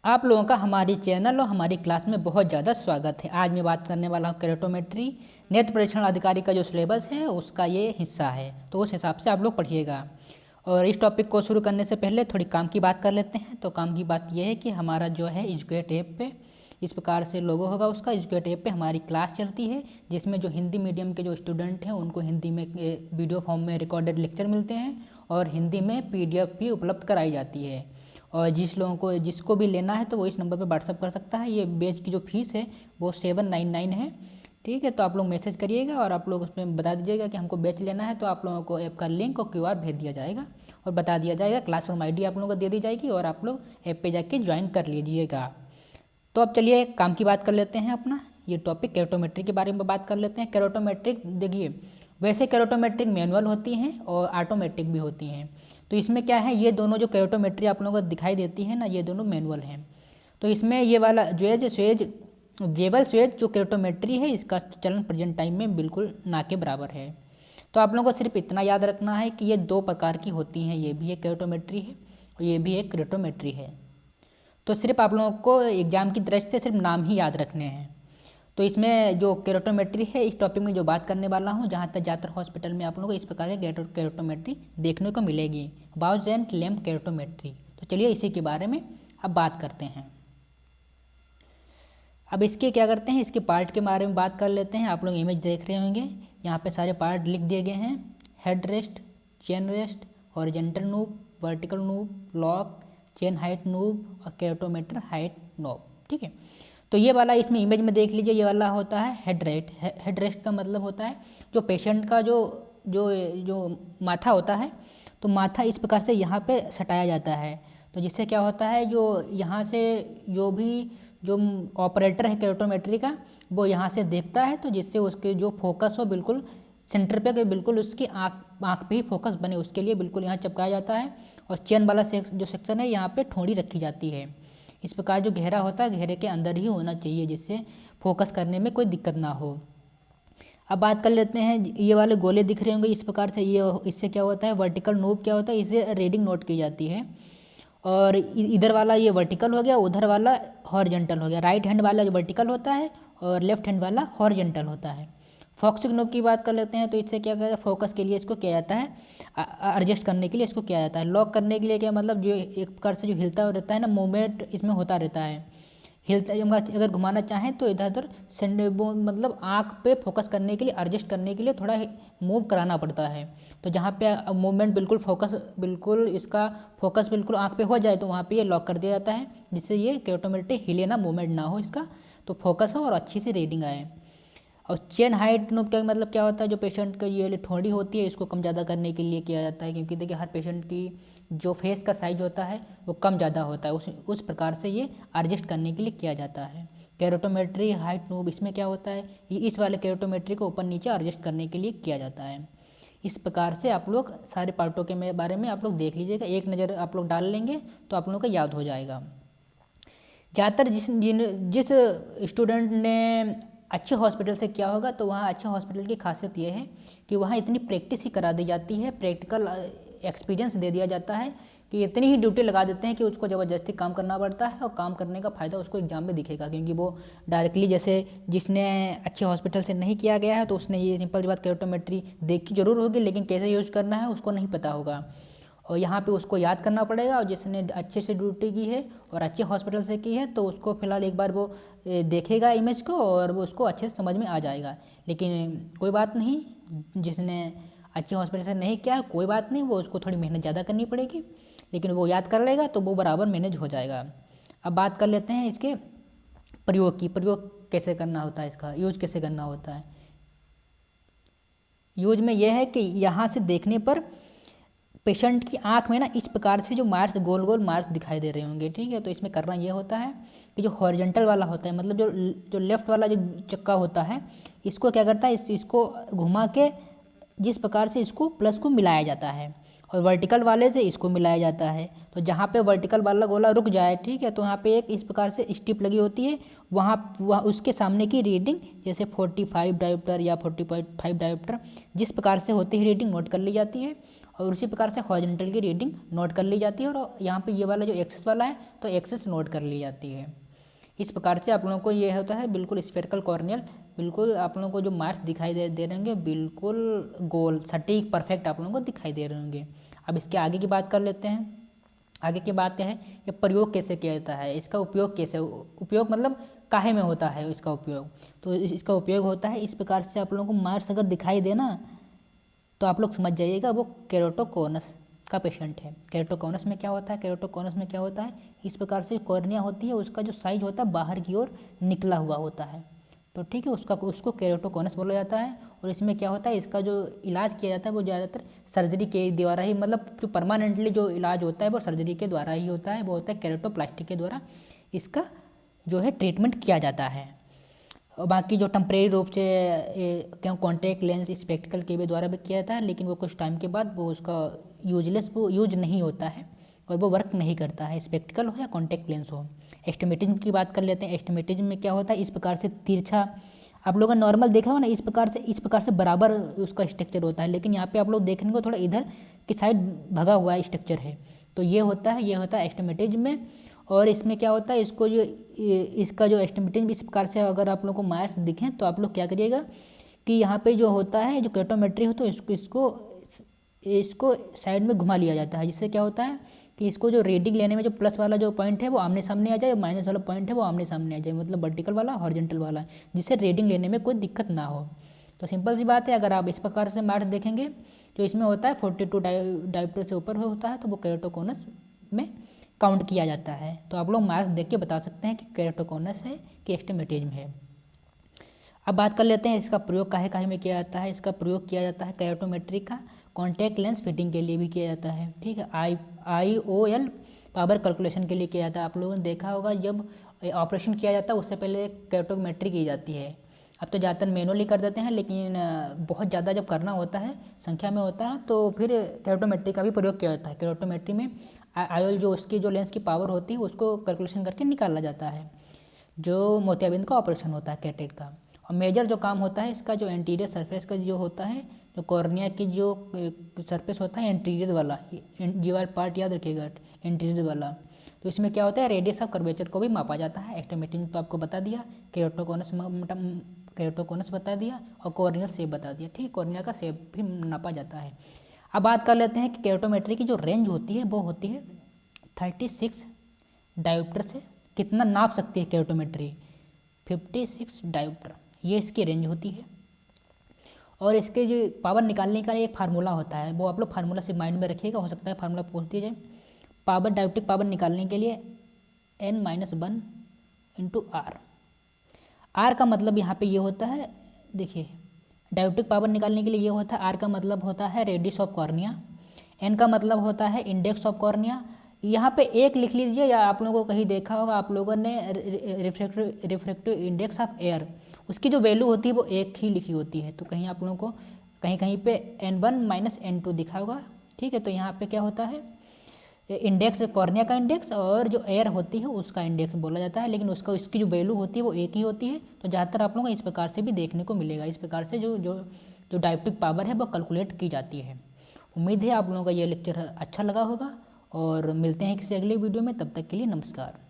आप लोगों का हमारी चैनल और हमारी क्लास में बहुत ज़्यादा स्वागत है। आज मैं बात करने वाला हूँ केरेटोमेट्री नेत्र परीक्षण अधिकारी का जो सिलेबस है उसका ये हिस्सा है, तो उस हिसाब से आप लोग पढ़िएगा। और इस टॉपिक को शुरू करने से पहले थोड़ी काम की बात कर लेते हैं। तो काम की बात यह है कि हमारा जो है एजुकेट ऐप पे इस प्रकार से लोगो होगा उसका। एजुकेट ऐप पे हमारी क्लास चलती है जिसमें जो हिंदी मीडियम के जो स्टूडेंट हैं उनको हिंदी में वीडियो फॉर्म में रिकॉर्डेड लेक्चर मिलते हैं और हिंदी में PDF भी उपलब्ध कराई जाती है। और जिसको भी लेना है तो वो इस नंबर पर व्हाट्सअप कर सकता है। ये बैच की जो फीस है वो 799 है। ठीक है, तो आप लोग मैसेज करिएगा और आप लोग उसमें बता दीजिएगा कि हमको बैच लेना है, तो आप लोगों को ऐप का लिंक और QR भेज दिया जाएगा और बता दिया जाएगा। क्लासरूम ID आप लोगों को दे दी जाएगी और आप लोग ऐप पे जाके ज्वाइन कर लीजिएगा। तो अब चलिए काम की बात कर लेते हैं। अपना ये टॉपिक केरेटोमेट्री के बारे में बात कर लेते हैं। केरेटोमेट्रिक देखिए, वैसे केरेटोमेट्रिक मैनुअल होती हैं और ऑटोमेटिक भी होती हैं। तो इसमें क्या है, ये दोनों जो केरेटोमेट्री आप लोगों को दिखाई देती है ना, ये दोनों मैनुअल हैं। तो इसमें ये वाला जेबल स्वेज जो केरेटोमेट्री है इसका चलन प्रेजेंट टाइम में बिल्कुल ना के बराबर है। तो आप लोगों को सिर्फ इतना याद रखना है कि ये दो प्रकार की होती हैं, ये भी एक केरेटोमेट्री है और ये भी एक केरेटोमेट्री है। तो सिर्फ आप लोगों को एग्जाम की दृष्टि से सिर्फ नाम ही याद रखने हैं। तो इसमें जो केरेटोमेट्री है इस टॉपिक में जो बात करने वाला हूँ, जहाँ तक ज़्यादातर हॉस्पिटल में आप लोगों को इस प्रकार की केरेटोमेट्री देखने को मिलेगी, बाउज एंड लैम्प केरेटोमेट्री। तो चलिए इसी के बारे में अब बात करते हैं। अब इसके क्या करते हैं, इसके पार्ट के बारे में बात कर लेते हैं। आप लोग इमेज देख रहे होंगे, यहाँ पे सारे पार्ट लिख दिए गए हैं। Head rest, chain rest, horizontal noob, vertical noob, lock, chain height noob और केरेटोमीटर हाइट नॉब। ठीक है, तो ये वाला इसमें इमेज में देख लीजिए, ये वाला होता है हेड रेस्ट। हेड रेस्ट का मतलब होता है जो पेशेंट का जो जो जो माथा होता है, तो माथा इस प्रकार से यहाँ पे सटाया जाता है। तो जिससे क्या होता है, जो यहाँ से जो ऑपरेटर है केरेटोमेट्री का, वो यहाँ से देखता है, तो जिससे उसके जो फोकस हो बिल्कुल सेंटर पे, बिल्कुल उसकी आँख पे ही फोकस बने, उसके लिए बिल्कुल यहाँ चिपकाया जाता है। और चेन वाला जो सेक्शन है यहाँ पे ठोड़ी रखी जाती है। इस प्रकार जो घेरा होता है घेरे के अंदर ही होना चाहिए, जिससे फोकस करने में कोई दिक्कत ना हो। अब बात कर लेते हैं, ये वाले गोले दिख रहे होंगे इस प्रकार से, ये इससे क्या होता है, वर्टिकल नोब क्या होता है, इसे रीडिंग नोट की जाती है। और इधर वाला ये वर्टिकल हो गया, उधर वाला हॉरिजॉन्टल हो गया। राइट हैंड वाला जो वर्टिकल होता है और लेफ्ट हैंड वाला हॉरिजॉन्टल होता है। फोकसिंग नोब की बात कर लेते हैं, तो इससे क्या कहता है, फोकस के लिए इसको किया जाता है, एडजस्ट करने के लिए इसको किया जाता है। लॉक करने के लिए क्या मतलब, जो एक प्रकार से जो हिलता रहता है ना, मूवमेंट इसमें होता रहता है, हिलता अगर घुमाना चाहें तो इधर उधर मतलब आँख पे फोकस करने के लिए, एडजस्ट करने के लिए थोड़ा मूव कराना पड़ता है। तो जहाँ पे मूवमेंट बिल्कुल इसका फोकस बिल्कुल आँख पे हो जाए तो वहाँ पे ये लॉक कर दिया जाता है, जिससे ये केरेटोमेट्री हिले ना, मूवमेंट ना हो इसका, तो फोकस हो और अच्छी सी रीडिंग आए। और चेन हाइट नोब का मतलब क्या होता है, जो पेशेंट का ये ठोड़ी होती है इसको कम ज़्यादा करने के लिए किया जाता है, क्योंकि देखिए हर पेशेंट की जो फेस का साइज होता है वो कम ज़्यादा होता है, उस प्रकार से ये एडजस्ट करने के लिए किया जाता है। केरेटोमेट्री हाइट नोब, इसमें क्या होता है, ये इस वाले केरेटोमेट्री को ऊपर नीचे एडजस्ट करने के लिए किया जाता है। इस प्रकार से आप लोग सारे पार्टों के बारे में आप लोग देख लीजिएगा, एक नज़र आप लोग डाल लेंगे तो आप लोगों को याद हो जाएगा। ज़्यादातर जिस स्टूडेंट ने अच्छे हॉस्पिटल से किया होगा, तो वहाँ अच्छे हॉस्पिटल की खासियत ये है कि वहाँ इतनी प्रैक्टिस ही करा दी जाती है, प्रैक्टिकल एक्सपीरियंस दे दिया जाता है कि इतनी ही ड्यूटी लगा देते हैं कि उसको ज़बरदस्ती काम करना पड़ता है और काम करने का फ़ायदा उसको एग्जाम में दिखेगा, क्योंकि वो डायरेक्टली, जैसे जिसने अच्छे हॉस्पिटल से नहीं किया गया है तो उसने ये सिंपल सी बात केरेटोमेट्री देखी जरूर होगी, लेकिन कैसे यूज़ करना है उसको नहीं पता होगा, और यहाँ पे उसको याद करना पड़ेगा। और जिसने अच्छे से ड्यूटी की है और अच्छे हॉस्पिटल से की है तो उसको फिलहाल एक बार वो देखेगा इमेज को और वो उसको अच्छे से समझ में आ जाएगा। लेकिन कोई बात नहीं, जिसने अच्छे हॉस्पिटल से नहीं किया कोई बात नहीं, वो उसको थोड़ी मेहनत ज़्यादा करनी पड़ेगी, लेकिन वो याद कर लेगा तो वो बराबर मैनेज हो जाएगा। अब बात कर लेते हैं इसके प्रयोग की, प्रयोग कैसे करना होता है, इसका यूज कैसे करना होता है। यूज में यह है कि यहाँ से देखने पर पेशेंट की आंख में ना इस प्रकार से जो मार्क्स, गोल गोल मार्क्स दिखाई दे रहे होंगे। ठीक है, तो इसमें करना ये होता है कि जो हॉरिजॉन्टल वाला होता है, मतलब जो लेफ्ट वाला जो चक्का होता है, इसको क्या करता है, इसको घुमा के जिस प्रकार से इसको प्लस को मिलाया जाता है, और वर्टिकल वाले से इसको मिलाया जाता है। तो जहाँ पे वर्टिकल वाला गोला रुक जाए, ठीक है, तो यहाँ पे एक इस प्रकार से स्ट्रिप लगी होती है, वहाँ उसके सामने की रीडिंग, जैसे 45 डायोप्टर या 40.5 डायोप्टर, जिस प्रकार से होती है रीडिंग नोट कर ली जाती है। और उसी प्रकार से हॉरिजॉन्टल की रीडिंग नोट कर ली जाती है और यहाँ पे ये वाला जो एक्सेस वाला है तो एक्सेस नोट कर ली जाती है। इस प्रकार से आप लोगों को ये होता है बिल्कुल स्फेरिकल कॉर्नियल, बिल्कुल आप लोगों को जो मार्क्स दिखाई दे रहे होंगे बिल्कुल गोल सटीक परफेक्ट आप लोगों को दिखाई दे रहे होंगे। अब इसके आगे की बात कर लेते हैं। आगे की बात क्या है, ये प्रयोग कैसे किया जाता है, इसका उपयोग कैसे, उपयोग मतलब काहे में होता है इसका उपयोग। तो इसका उपयोग होता है इस प्रकार से, आप लोगों को मार्क्स अगर दिखाई देना तो आप लोग समझ जाइएगा वो केरोटोकोनस का पेशेंट है। केरोटोकोनस में क्या होता है, केरोटोकोनस में क्या होता है, इस प्रकार से कॉर्निया होती है उसका जो साइज होता है बाहर की ओर निकला हुआ होता है, तो ठीक है उसको केरोटोकोनस बोला जाता है। और इसमें क्या होता है, इसका जो इलाज किया जाता है वो ज़्यादातर सर्जरी के द्वारा ही, मतलब जो परमानेंटली जो इलाज होता है वो सर्जरी के द्वारा ही होता है, वो होता है केरोटोप्लास्टी के द्वारा इसका जो है ट्रीटमेंट किया जाता है। और बाकी जो टेम्परेरी रूप से क्या कॉन्टैक्ट लेंस स्पेक्टिकल के भी द्वारा भी किया जाता है, लेकिन वो कुछ टाइम के बाद वो उसका वो यूज नहीं होता है और वो वर्क नहीं करता है, स्पेक्टिकल हो या कॉन्टैक्ट लेंस हो। एस्टिमेटिज्म की बात कर लेते हैं। एस्टिमेटिज्म में क्या होता है, इस प्रकार से तिरछा आप लोगों ने नॉर्मल देखा हो ना, इस प्रकार से बराबर उसका स्ट्रक्चर होता है, लेकिन यहाँ पे आप लोग देखने को थोड़ा इधर की साइड भगा हुआ स्ट्रक्चर है, तो ये होता है एस्टिमेटिज्म में। और इसमें क्या होता है, इसका जो एस्टिमेटिज्म इस प्रकार से अगर आप लोग को मार्क्स दिखें तो आप लोग क्या करिएगा कि यहाँ पे जो होता है जो केरोटोमेट्री हो तो इसको साइड में घुमा लिया जाता है, जिससे क्या होता है कि इसको जो रीडिंग लेने में जो प्लस वाला जो पॉइंट है वो आमने सामने आ जाए, माइनस वाला पॉइंट है वो आमने सामने आ जाए, मतलब वर्टिकल वाला हॉरिजॉन्टल वाला, जिससे रीडिंग लेने में कोई दिक्कत ना हो। तो सिंपल सी बात है, अगर आप इस प्रकार से मार्क्स देखेंगे तो इसमें होता है 42 डायोप्टर से ऊपर होता है तो वो केरोटोकोनस में काउंट किया जाता है। तो आप लोग मार्क्स देख के बता सकते हैं कि केरोटोकोनस है कि एस्टिमेटिज्म है। अब बात कर लेते हैं इसका प्रयोग काहे काहे में किया जाता है। इसका प्रयोग किया जाता है केरोटोमेट्री का कॉन्टैक्ट लेंस फिटिंग के लिए भी किया जाता है, ठीक है। IOL पावर कैलकुलेशन के लिए किया जाता है। आप लोगों ने देखा होगा जब ऑपरेशन किया जाता है उससे पहले केरोटोमेट्री की जाती है। अब तो ज़्यादातर मैनुअली कर देते हैं, लेकिन बहुत ज़्यादा जब करना होता है संख्या में होता है तो फिर केरोटोमेट्री का भी प्रयोग किया जाता है। केरोटोमेट्री में IOL जो उसकी जो लेंस की पावर होती है उसको कैलकुलेशन करके निकाला जाता है, जो मोतियाबिंद का ऑपरेशन होता है कैटेट का। और मेजर जो काम होता है इसका जो एंटीरियर सरफेस का जो होता है, जो कॉर्निया की जो सरफेस होता है एंटीरियर वाला, ये वाला पार्ट याद रखिएगा एंटीरियर वाला, तो इसमें क्या होता है रेडियस ऑफ कर्वेचर को भी मापा जाता है। एस्टिमेटिज्म तो आपको बता दिया, केरोटोकोनस बता दिया और कॉर्नियल शेप बता दिया, ठीक। कॉर्निया का शेप भी नापा जाता है। अब बात कर लेते हैं कि केरोटोमेट्री की जो रेंज होती है वो होती है 36 डायोप्टर से कितना नाप सकती है केरोटोमेट्री, 56 डायोप्टर, ये इसकी रेंज होती है। और इसके जो पावर निकालने का एक फार्मूला होता है, वो आप लोग फार्मूला से माइंड में रखिएगा, हो सकता है फार्मूला पूछ दिया जाए। पावर डायोप्टिक पावर निकालने के लिए n-1 इंटू आर का मतलब यहाँ पे ये होता है, देखिए डायोप्टिक पावर निकालने के लिए ये होता है, आर का मतलब होता है रेडियस ऑफ कॉर्निया, एन का मतलब होता है इंडेक्स ऑफ कॉर्निया। यहाँ पे एक लिख लीजिए, या आप लोगों को कहीं देखा होगा आप लोगों ने रिफ्रैक्टिव इंडेक्स ऑफ एयर, उसकी जो वैल्यू होती है वो एक ही लिखी होती है, तो कहीं आप लोगों को कहीं कहीं पे n1 - n2 दिखा होगा, ठीक है। तो यहाँ पे क्या होता है इंडेक्स कॉर्निया का इंडेक्स और जो एयर होती है उसका इंडेक्स बोला जाता है, लेकिन उसकी जो वैल्यू होती है वो एक ही होती है। तो ज़्यादातर आप लोगों को इस प्रकार से भी देखने को मिलेगा, इस प्रकार से जो डायोप्टिक पावर है वो कैलकुलेट की जाती है। उम्मीद है आप लोगों का ये लेक्चर अच्छा लगा होगा और मिलते हैं किसी अगले वीडियो में, तब तक के लिए नमस्कार।